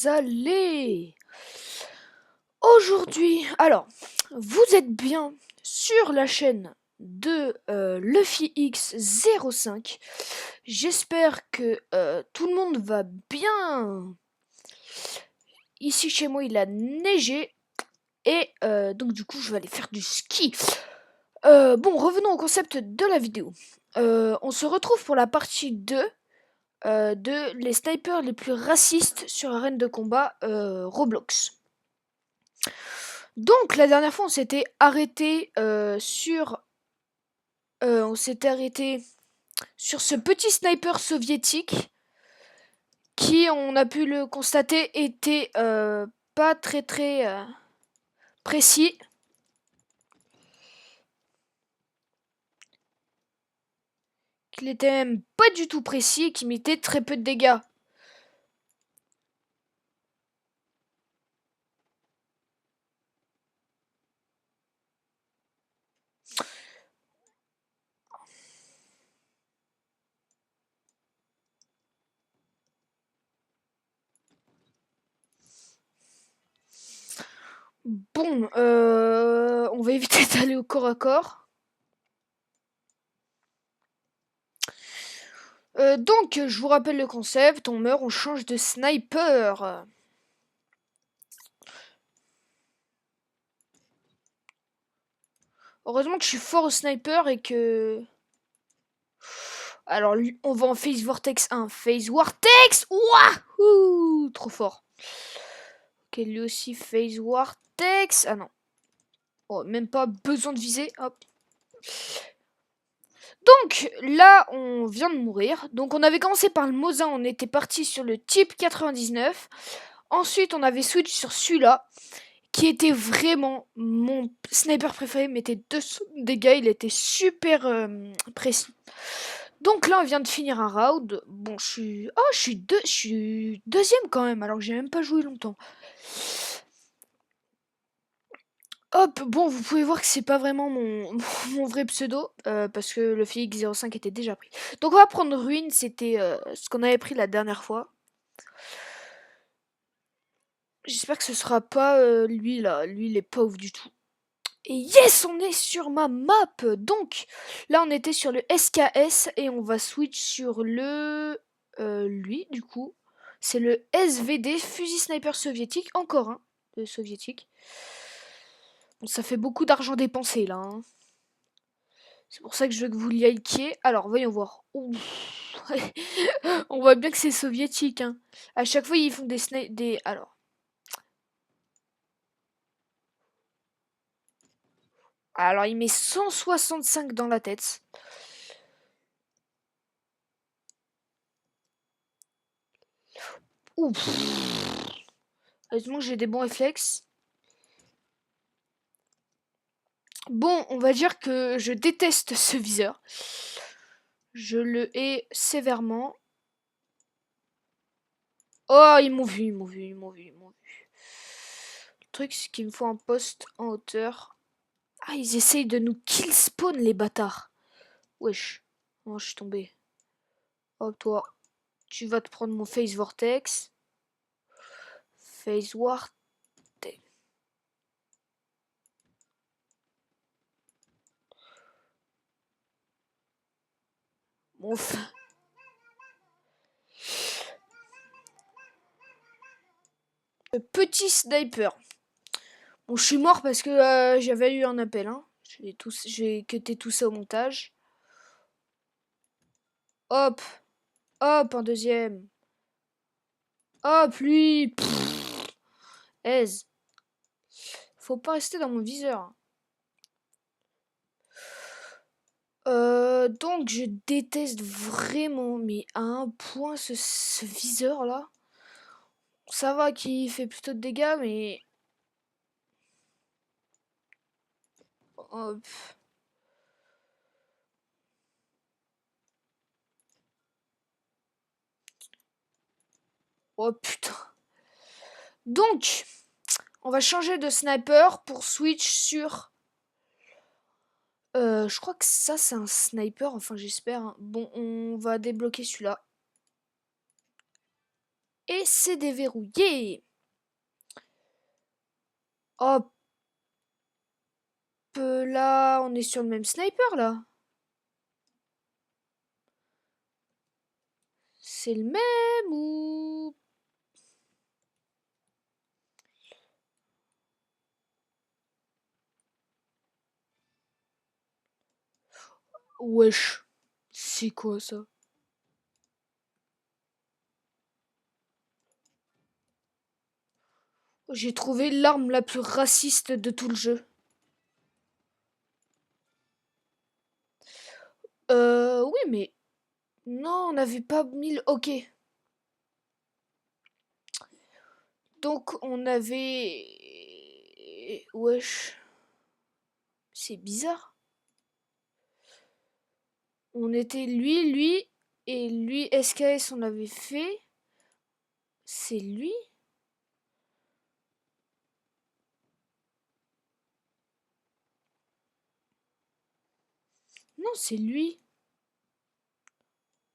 allez? Aujourd'hui, alors, vous êtes bien sur la chaîne de LuffyX05. J'espère que tout le monde va bien. Ici chez moi, il a neigé. Et donc du coup, je vais aller faire du ski. Bon, revenons au concept de la vidéo. On se retrouve pour la partie 2 de les snipers les plus racistes sur arène de combat Roblox. Donc la dernière fois on s'était arrêté sur ce petit sniper soviétique qui, on a pu le constater, était pas très précis. Qu'il était même pas du tout précis et qui mettait très peu de dégâts. Bon, on va éviter d'aller au corps à corps. Donc, je vous rappelle le concept, on meurt, on change de sniper. Heureusement que je suis fort au sniper et que... Alors, on va en Phase Vortex 1. Phase Vortex! Wouahou! Trop fort. Ok, lui aussi, Phase Vortex. Ah non. Oh, même pas besoin de viser. Hop. Donc, là, on vient de mourir. Donc, on avait commencé par le Mosin. On était parti sur le type 99. Ensuite, on avait switch sur celui-là, qui était vraiment mon sniper préféré. Il mettait 200 dégâts. Il était super précis. Donc là, on vient de finir un round. Bon, je suis deuxième quand même, alors que j'ai même pas joué longtemps. Hop, bon, vous pouvez voir que c'est pas vraiment mon vrai pseudo, parce que le FX05 était déjà pris. Donc on va prendre Ruine, c'était ce qu'on avait pris la dernière fois. J'espère que ce sera pas lui là, lui il est pas ouf du tout. Et yes, on est sur ma map. Donc là, on était sur le SKS et on va switch sur le lui du coup. C'est le SVD, fusil sniper soviétique, encore un de soviétique. Bon, ça fait beaucoup d'argent dépensé là. Hein. C'est pour ça que je veux que vous likiez. Alors, voyons voir. On voit bien que c'est soviétique. Hein. À chaque fois, ils font des. Alors. Alors, il met 165 dans la tête. Ouf. Heureusement que j'ai des bons réflexes. Bon, on va dire que je déteste ce viseur. Je le hais sévèrement. Oh, ils m'ont vu, ils m'ont vu, ils m'ont vu, ils m'ont vu. Le truc, c'est qu'il me faut un poste en hauteur. Ah, ils essayent de nous kill spawn, les bâtards. Wesh. Oh, je suis tombé. Hop, toi. Tu vas te prendre mon Phase Vortex. Phase Vortex. Mon petit sniper. Bon, je suis mort parce que j'avais eu un appel. Hein. J'ai cuté tout ça au montage. Hop. Hop, un deuxième. Hop, lui. Aise. Faut pas rester dans mon viseur. Donc je déteste vraiment, mais à un point, ce viseur là. Ça va qu'il fait plutôt de dégâts, mais... Hop. Oh putain. Donc, on va changer de sniper pour switch sur... je crois que ça c'est un sniper, enfin j'espère. Hein. Bon, on va débloquer celui-là. Et c'est déverrouillé. Hop là, on est sur le même sniper là. C'est le même ou... Wesh. C'est quoi ça? J'ai trouvé l'arme la plus raciste de tout le jeu. Oui, mais... Non, on n'avait pas mis le... Ok. Donc, on avait... Wesh. C'est bizarre. On était lui, et lui, SKS, on avait fait. C'est lui? Non, c'est lui.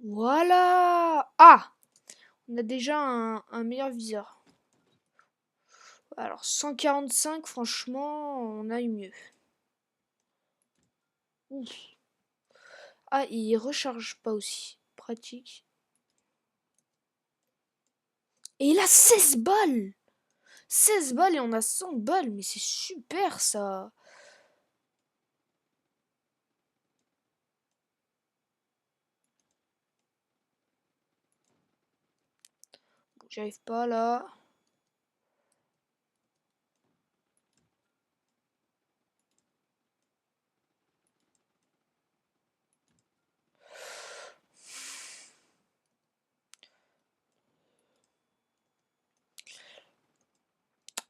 Voilà. Ah, on a déjà un meilleur viseur. Alors, 145, franchement, on a eu mieux. Ouf. Ah, il recharge pas aussi. Pratique. Et il a 16 balles. 16 balles et on a 100 balles. Mais c'est super, ça. Bon, j'arrive pas, là.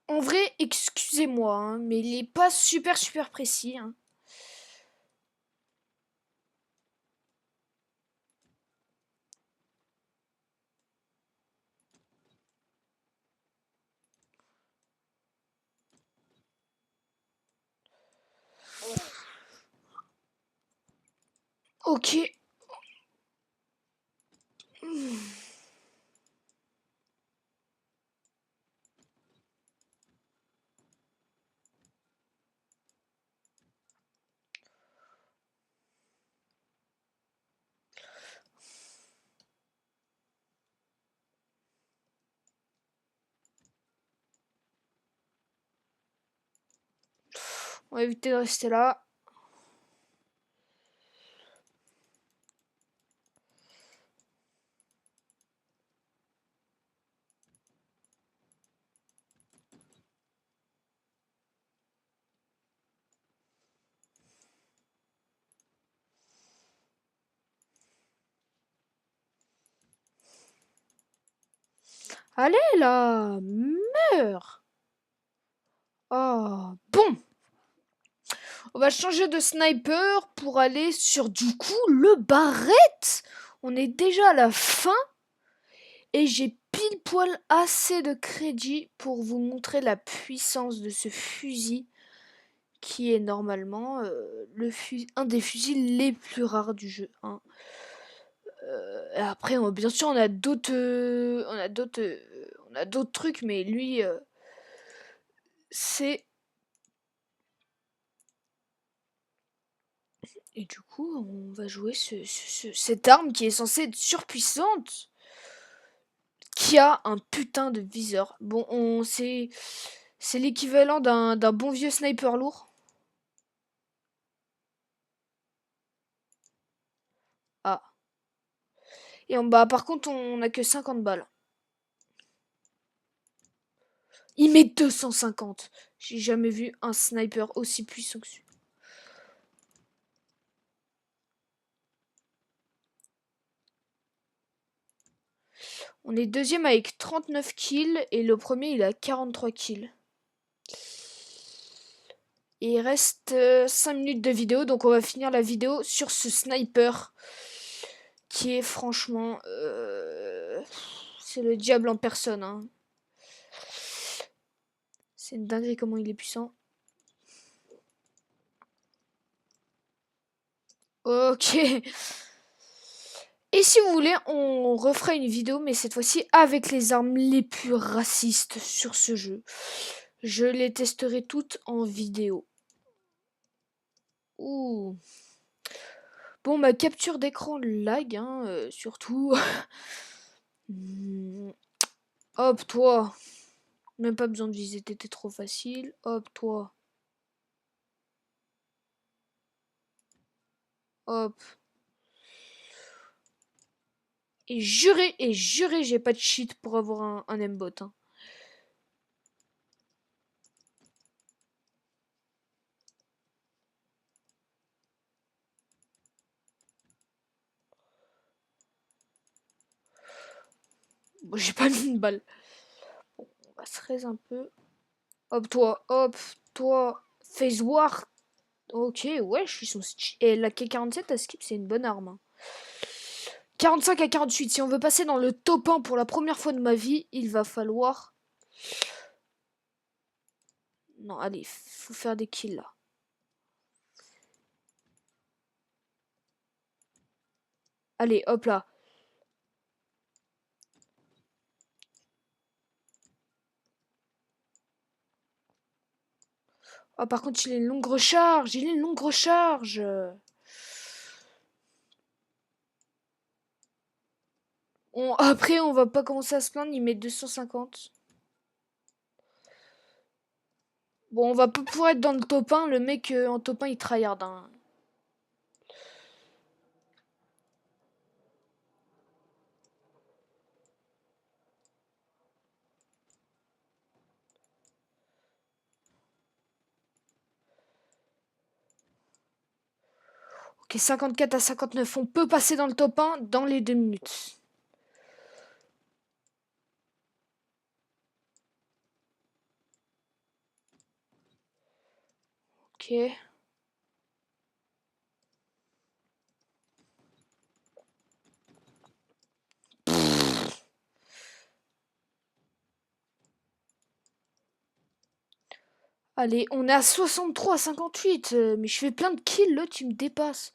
En vrai, excusez-moi, hein, mais il est pas super précis, hein. Ok. On va éviter de rester là. Allez là, meurs. Oh, bon. On va changer de sniper pour aller sur du coup le barrette. On est déjà à la fin et j'ai pile poil assez de crédit pour vous montrer la puissance de ce fusil qui est normalement un des fusils les plus rares du jeu, hein. Après, bien sûr, on a d'autres trucs, mais lui, c'est... Et du coup, on va jouer cette arme qui est censée être surpuissante, qui a un putain de viseur. Bon, c'est l'équivalent d'un bon vieux sniper lourd. Ah. Et en bas, par contre, on a que 50 balles. Il met 250. J'ai jamais vu un sniper aussi puissant que celui. On est deuxième avec 39 kills et le premier il a 43 kills. Et il reste 5 minutes de vidéo, donc on va finir la vidéo sur ce sniper qui est franchement... c'est le diable en personne, hein. C'est une dinguerie comment il est puissant. Ok. Et si vous voulez, on refera une vidéo, mais cette fois-ci avec les armes les plus racistes sur ce jeu. Je les testerai toutes en vidéo. Ouh. Bon, ma capture d'écran lag, hein, surtout. Hop, toi. Même pas besoin de viser, t'étais trop facile. Hop, toi. Hop. Et juré, j'ai pas de cheat pour avoir un aimbot. Hein. Bon, j'ai pas mis une balle. Bon, on va se raise un peu. Hop, toi. Phase War. Ok, ouais, je suis son... Et la K47 à skip, c'est une bonne arme. Hein. 45 à 48. Si on veut passer dans le top 1 pour la première fois de ma vie, il va falloir... Non, allez, faut faire des kills, là. Allez, hop là. Oh, par contre, il a une longue recharge. Après, on va pas commencer à se plaindre, il met 250. Bon, on va pas pouvoir être dans le top 1. Le mec en top 1, il tryhard. Hein. Ok, 54 à 59. On peut passer dans le top 1 dans les 2 minutes. Ok. Allez, on est à 63 à 58. Mais je fais plein de kills, là, tu me dépasses.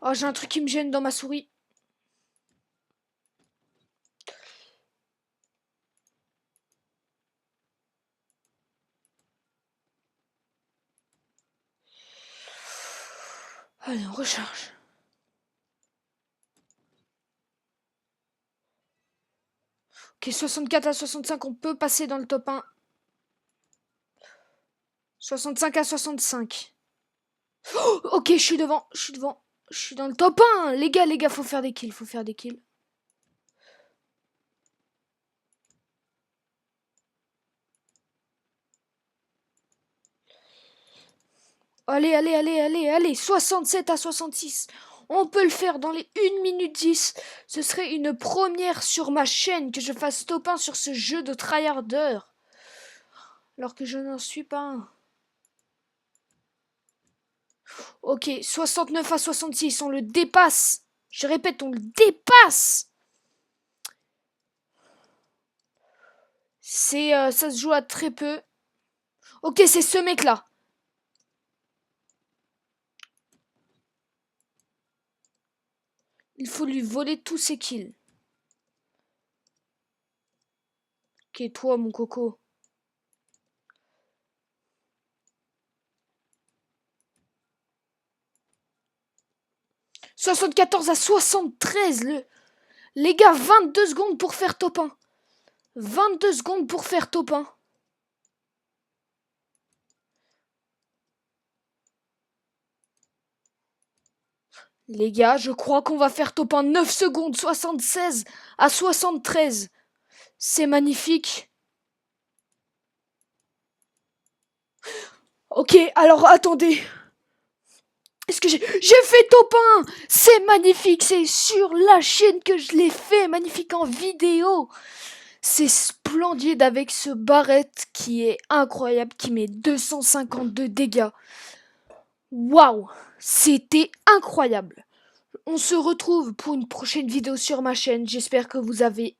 Oh, j'ai un truc qui me gêne dans ma souris. Allez, on recharge. Ok, 64 à 65, on peut passer dans le top 1. 65 à 65. Oh, ok, je suis devant. Je suis dans le top 1. Les gars, faut faire des kills. Allez. 67 à 66. On peut le faire dans les 1 minute 10. Ce serait une première sur ma chaîne que je fasse top 1 sur ce jeu de tryharder. Alors que je n'en suis pas un. Ok, 69 à 66, on le dépasse. Je répète, on le dépasse. Ça se joue à très peu. Ok, c'est ce mec-là. Il faut lui voler tous ses kills. Ok, toi, mon coco. « 74 à 73, les gars, 22 secondes pour faire top 1. 22 secondes pour faire top 1. Les gars, je crois qu'on va faire top 1. 9 secondes, 76 à 73. C'est magnifique. Ok, alors attendez. Est-ce que j'ai fait top 1? C'est magnifique, c'est sur la chaîne que je l'ai fait, magnifique en vidéo. C'est splendide avec ce Barrett qui est incroyable, qui met 252 dégâts. Waouh, c'était incroyable. On se retrouve pour une prochaine vidéo sur ma chaîne. J'espère que vous avez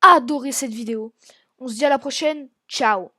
adoré cette vidéo. On se dit à la prochaine. Ciao.